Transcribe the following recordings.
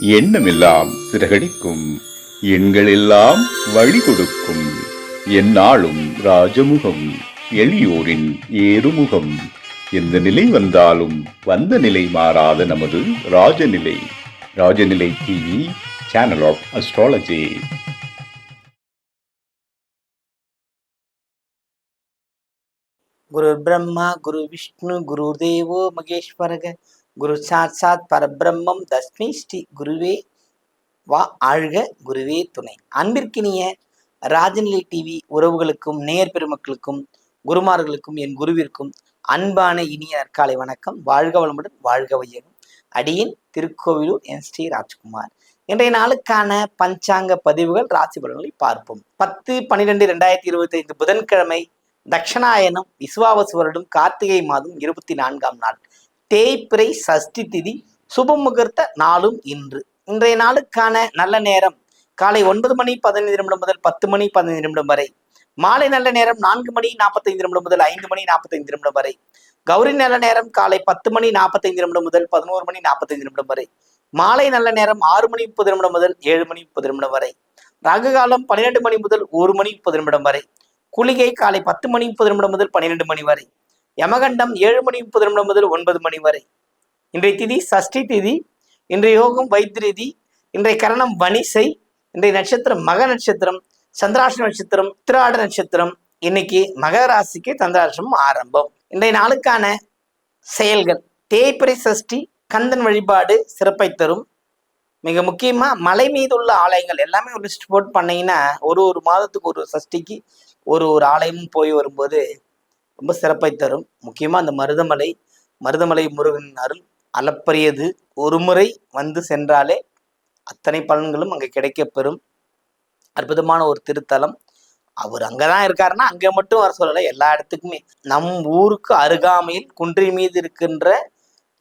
எண்ணமெல்லாம் சிறகடிக்கும், எண்களெல்லாம் வழி கொடுக்கும், எந்நாளும் ராஜமுகம், எளியோரின் ஏறுமுகம். எந்த நிலை வந்தாலும் வந்த நிலை மாறாத நமது Rajanilai. Rajanilai TV, channel of astrology. குரு பிரம்மா குரு விஷ்ணு குரு தேவோ மகேஸ்வரக குரு சாட்சாத் பரபிரம்மம் தஸ்மை ஸ்ரீ குருவே வா ஆழ்க குருவே துணை. அன்பிற்கினிய ராஜநிலை டிவி உறவுகளுக்கும் நேயர் பெருமக்களுக்கும் குருமார்களுக்கும் என் குருவிற்கும் அன்பான இனிய நற்காலை வணக்கம். வாழ்க வளமுடன், வாழ்க வையகம். அடியின் திருக்கோவிலூர் என் ஸ்ரீ ராஜ்குமார். இன்றைய நாளுக்கான பஞ்சாங்க பதிவுகள், ராசி பலன்களை பார்ப்போம். 10/12/2025 புதன்கிழமை, தட்சணாயனம் விசுவாவசு வருடம் கார்த்திகை மாதம் 24ஆம் நாள், தேய்பிறை சஷ்டி திதி, சுப முகூர்த்த நாளும் இன்று. இன்றைய நாளுக்கான நல்ல நேரம் காலை 9:15 முதல் 10:15 வரை, மாலை நல்ல நேரம் 4:45 முதல் 5:45 வரை, கௌரி நல்ல நேரம் காலை 10:45 முதல் 11:45 வரை, மாலை நல்ல நேரம் 6:30 முதல் 7:30 வரை, ராகு காலம் 12 மணி முதல் 1:30 வரை, குளிகை காலை 10:30 முதல் 12 மணி வரை, யமகண்டம் 7:30 முதல் 9 மணி வரை. இன்றைய திதி சஷ்டி திதி. இன்றைய யோகம் வைத்திருதி. இன்றைய கரணம் வணிசை. இன்றைய நட்சத்திரம் மக நட்சத்திரம், சந்திராஷ்ட நட்சத்திரம், திராட நட்சத்திரம். இன்னைக்கு மகர ராசிக்கு சந்திராஷ்டிரம் ஆரம்பம். இன்றைய நாளுக்கான செயல்கள்: தேய்பிறை சஷ்டி கந்தன் வழிபாடு சிறப்பை தரும். மிக முக்கியமா மலை மீது உள்ள ஆலயங்கள் எல்லாமே ஒரு லிஸ்ட் போட்டு பண்ணீங்கன்னா ஒரு மாதத்துக்கு ஒரு சஷ்டிக்கு ஒரு ஆலயமும் போய் வரும்போது ரொம்ப சிறப்பை தரும். முக்கியமாக அந்த மருதமலை முருகன் அருள் அளப்பரியது. ஒரு முறை வந்து சென்றாலே அத்தனை பலன்களும் அங்கே கிடைக்க பெறும். அற்புதமான ஒரு திருத்தலம். அவர் அங்கதான் இருக்காருன்னா அங்கே மட்டும் வர சொல்லலை, எல்லா இடத்துக்குமே. நம் ஊருக்கு அருகாமையில் குன்றின் மீது இருக்கின்ற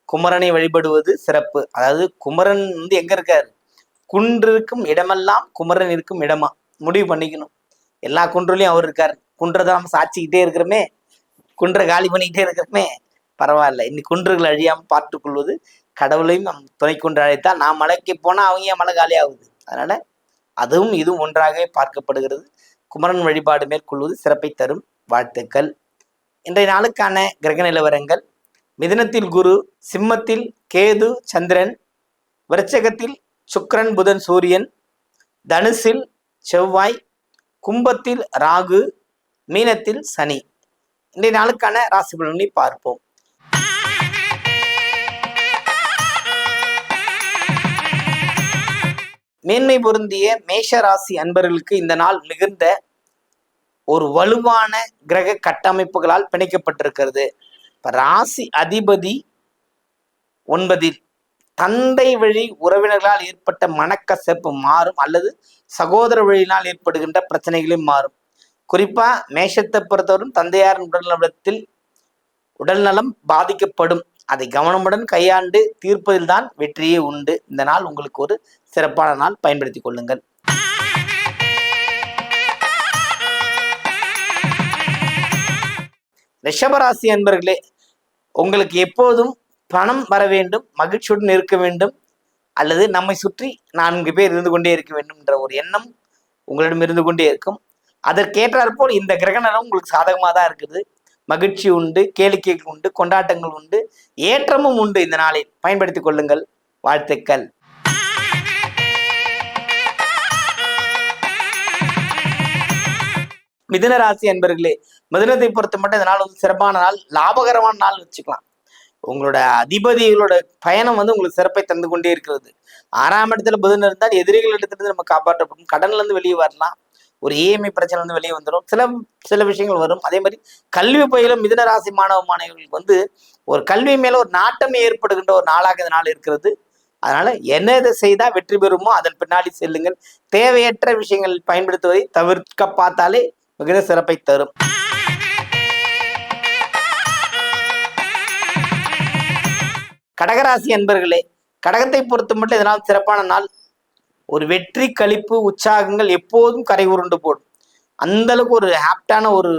குமரனை வழிபடுவது சிறப்பு. அதாவது குமரன் எங்க இருக்காரு? குன்று இருக்கும் இடமெல்லாம் குமரன் இருக்கும் இடமா முடிவு பண்ணிக்கணும். எல்லா குன்றுலையும் அவர் இருக்காரு. குன்றதான் சாட்சிக்கிட்டே இருக்கிறோமே, குன்றை காலி பண்ணிக்கிட்டே இருக்கிறோமே, பரவாயில்ல. இன்னைக்கு குன்றுகள் அழியாமல் பார்த்து கொள்வது, கடவுளையும் நம் துணை கொண்டு அழைத்தால் நான் மலைக்கு போனால் அவங்க மலை காலி ஆகுது. அதனால அதுவும் இதுவும் ஒன்றாகவே பார்க்கப்படுகிறது. குமரன் வழிபாடு மேற்கொள்வது சிறப்பை தரும். வாழ்த்துக்கள். இன்றைய நாளுக்கான கிரக நிலவரங்கள்: மிதுனத்தில் குரு, சிம்மத்தில் கேது சந்திரன், விருச்சகத்தில் சுக்கிரன் புதன் சூரியன், தனுசில் செவ்வாய், கும்பத்தில் ராகு, மீனத்தில் சனி. இன்றைய நாளுக்கான ராசி பலன்களை பார்ப்போம். மேன்மை பொருந்திய மேஷ ராசி அன்பர்களுக்கு இந்த நாள் மிகுந்த ஒரு வலுவான கிரக கட்டமைப்புகளால் பிணைக்கப்பட்டிருக்கிறது. இப்ப ராசி அதிபதி 9இல், தந்தை வழி உறவினர்களால் ஏற்பட்ட மனக்கசப்பு மாறும், அல்லது சகோதர வழியினால் ஏற்படுகின்ற பிரச்சனைகளும் மாறும். குறிப்பா மேஷத்தை பொறுத்தவரும் தந்தையார் உடல்நலம் பாதிக்கப்படும். அதை கவனமுடன் கையாண்டு தீர்ப்பதில் தான் வெற்றியே உண்டு. இந்த நாள் உங்களுக்கு ஒரு சிறப்பான நாள், பயன்படுத்திக் கொள்ளுங்கள். ரிஷபராசி அன்பர்களே, உங்களுக்கு எப்போதும் பணம் வர வேண்டும், மகிழ்ச்சியுடன் இருக்க வேண்டும், அல்லது நம்மை சுற்றி 4 பேர் இருந்து கொண்டே இருக்க வேண்டும் என்ற ஒரு எண்ணம் உங்களிடம் இருந்து கொண்டே இருக்கும். அதற்கேற்றாற்போல் இந்த கிரகணம் உங்களுக்கு சாதகமாக தான் இருக்குது. மகிழ்ச்சி உண்டு, கேளிக்கைகள் உண்டு, கொண்டாட்டங்கள் உண்டு, ஏற்றமும் உண்டு. இந்த நாளில் பயன்படுத்திக் கொள்ளுங்கள். வாழ்த்துக்கள். மிதுன ராசி அன்பர்களே, மிதுனத்தை பொறுத்த மட்டும் இந்த நாள் வந்து சிறப்பான நாள், லாபகரமான நாள் வச்சுக்கலாம். உங்களோட அதிபதிகளோட பயணம் வந்து உங்களுக்கு சிறப்பை தந்து கொண்டே இருக்கிறது. 6ஆம் இடத்துல புதன் இருந்தால் எதிரிகளிடத்திலிருந்து நம்ம காப்பாற்றப்படும். கடன்ல இருந்து வெளியே வரலாம். ஒரு இஎம்ஐ பிரச்சனை வந்து வெளியே வந்துடும். சில விஷயங்கள் வரும். அதே மாதிரி கல்வி பயிலும் மிதுன ராசி மாணவர்களுக்கு வந்து ஒரு கல்வி மேல ஒரு நாட்டமே ஏற்படுகின்ற ஒரு நாளாக இந்த நாள் இருக்கிறது. அதனால என்ன இதை செய்தா வெற்றி பெறுமோ அதன் பின்னாடி செல்லுங்கள். தேவையற்ற விஷயங்கள் பயன்படுத்துவதை தவிர்க்க பார்த்தாலே மிகுந்த சிறப்பை தரும். கடகராசி அன்பர்களே, கடகத்தை பொறுத்த மட்டும் இதனால் சிறப்பான நாள். ஒரு வெற்றி களிப்பு உற்சாகங்கள் எப்போதும் கரை உருண்டு போடும். அந்த அளவுக்கு ஒரு ஹாப்டான ஒரு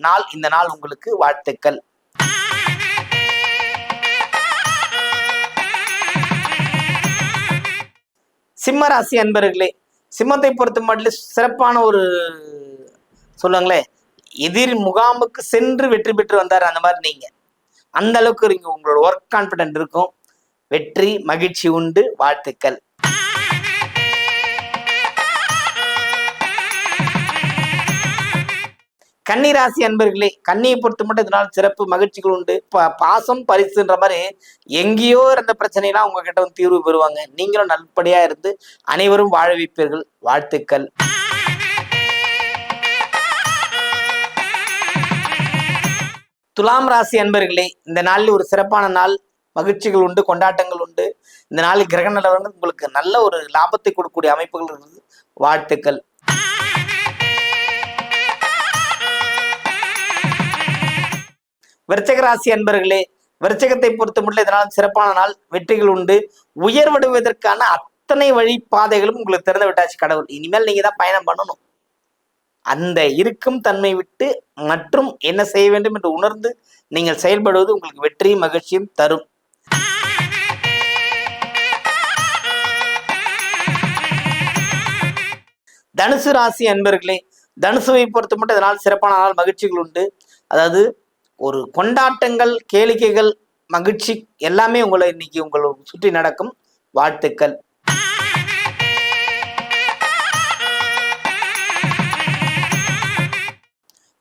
நாள் இந்த நாள் உங்களுக்கு. வாழ்த்துக்கள். சிம்ம ராசி அன்பர்களே, சிம்மத்தை பொறுத்த மட்டும் சிறப்பான ஒரு சொல்லுங்களேன், எதிர் முகாமுக்கு சென்று வெற்றி பெற்று வந்தார் அந்த மாதிரி நீங்க. அந்த அளவுக்கு நீங்க உங்களோட ஒர்க் கான்பிடன்ட் இருக்கும். வெற்றி மகிழ்ச்சி உண்டு. வாழ்த்துக்கள். கன்னி ராசி அன்பர்களே, கன்னியை பொறுத்த மட்டும் இதனால் சிறப்பு மகிழ்ச்சிகள் உண்டு. பாசம் பரிசுன்ற மாதிரி எங்கேயோ இருந்த பிரச்சனைலாம் உங்ககிட்ட வந்து தீர்வு பெறுவாங்க. நீங்களும் நல்லபடியா இருந்து அனைவரும் வாழ வைப்பீர்கள். வாழ்த்துக்கள். துலாம் ராசி அன்பர்களே, இந்த நாளில் ஒரு சிறப்பான நாள். மகிழ்ச்சிகள் உண்டு, கொண்டாட்டங்கள் உண்டு. இந்த நாளில் கிரக நிலவரங்கள் உங்களுக்கு நல்ல ஒரு லாபத்தை கொடுக்கக்கூடிய அமைப்புகள் இருக்குது. வாழ்த்துக்கள். விருச்சிக ராசி அன்பர்களே, விருச்சிகத்தை பொறுத்த மட்டும் இதனால் சிறப்பான நாள். வெற்றிகள் உண்டு. உயர்வடைவதற்கான அத்தனை வழிபாதைகளும் உங்களுக்கு திறந்து விட்டாச்சு கடவுள். இனிமேல் நீங்க தான் பயணம் பண்ணணும். அந்த இருக்கும் தன்மை விட்டு மற்றும் என்ன செய்ய வேண்டும் என்று உணர்ந்து நீங்கள் செயல்படுவது உங்களுக்கு வெற்றியும் மகிழ்ச்சியும் தரும். தனுசு ராசி அன்பர்களே, தனுசுவை பொறுத்த மட்டும் இதனால் சிறப்பான நாள். மகிழ்ச்சிகள் உண்டு. அதாவது ஒரு கொண்டாட்டங்கள், கேளிக்கைகள், மகிழ்ச்சி எல்லாமே உங்களை இன்னைக்கு உங்களை சுற்றி நடக்கும். வாழ்த்துக்கள்.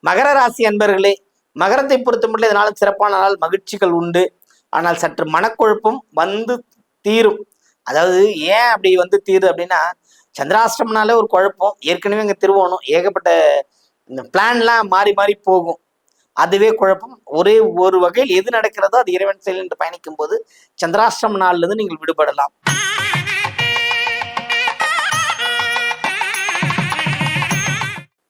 மகர ராசி அன்பர்களே, மகரத்தை பொறுத்த மட்டும் இதனால சிறப்பான நாள். மகிழ்ச்சிகள் உண்டு. ஆனால் சற்று மனக்குழப்பம் வந்து தீரும். அதாவது ஏன் அப்படி வந்து தீருது அப்படின்னா, சந்திராஷ்டமனாலே ஒரு குழப்பம். ஏற்கனவே இங்கே திருவோணம் ஏகப்பட்ட இந்த பிளான்லாம் மாறி மாறி போகும். அதுவே குழப்பம். ஒரே ஒரு வகையில் எது நடக்கிறதோ அது இறைவன் செயல் என்று பயணிக்கும் போது சந்திராஷ்டம நாள்ல இருந்து நீங்கள் விடுபடலாம்.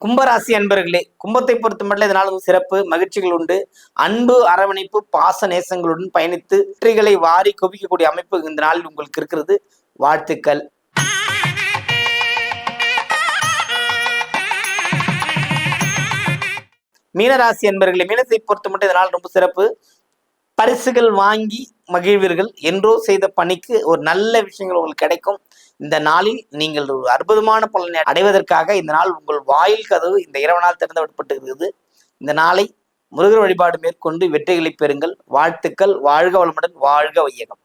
கும்பராசி அன்பர்களே, கும்பத்தை பொறுத்த மட்டும் இதனால சிறப்பு மகிழ்ச்சிகள் உண்டு. அன்பு அரவணைப்பு பாச நேசங்களுடன் பயணித்து வெற்றிகளை வாரி குவிக்கக்கூடிய அமைப்பு இந்த நாளில் உங்களுக்கு இருக்கிறது. வாழ்த்துக்கள். மீனராசி அன்பர்களே, மீனத்தை பொறுத்த மட்டும் இதனால் ரொம்ப சிறப்பு. பரிசுகள் வாங்கி மகிழ்வீர்கள். என்றோ செய்த பணிக்கு ஒரு நல்ல விஷயங்கள் உங்களுக்கு கிடைக்கும். இந்த நாளில் நீங்கள் ஒரு அற்புதமான பலனை அடைவதற்காக இந்த நாள் உங்கள் வாயில் கதவு இந்த இரவு நாள் திறந்து விடப்பட்டிருக்கிறது. இந்த நாளை முருகர் வழிபாடு மேற்கொண்டு வெற்றிகளை பெறுங்கள். வாழ்த்துக்கள். வாழ்க வளமுடன். வாழ்க வையகம்.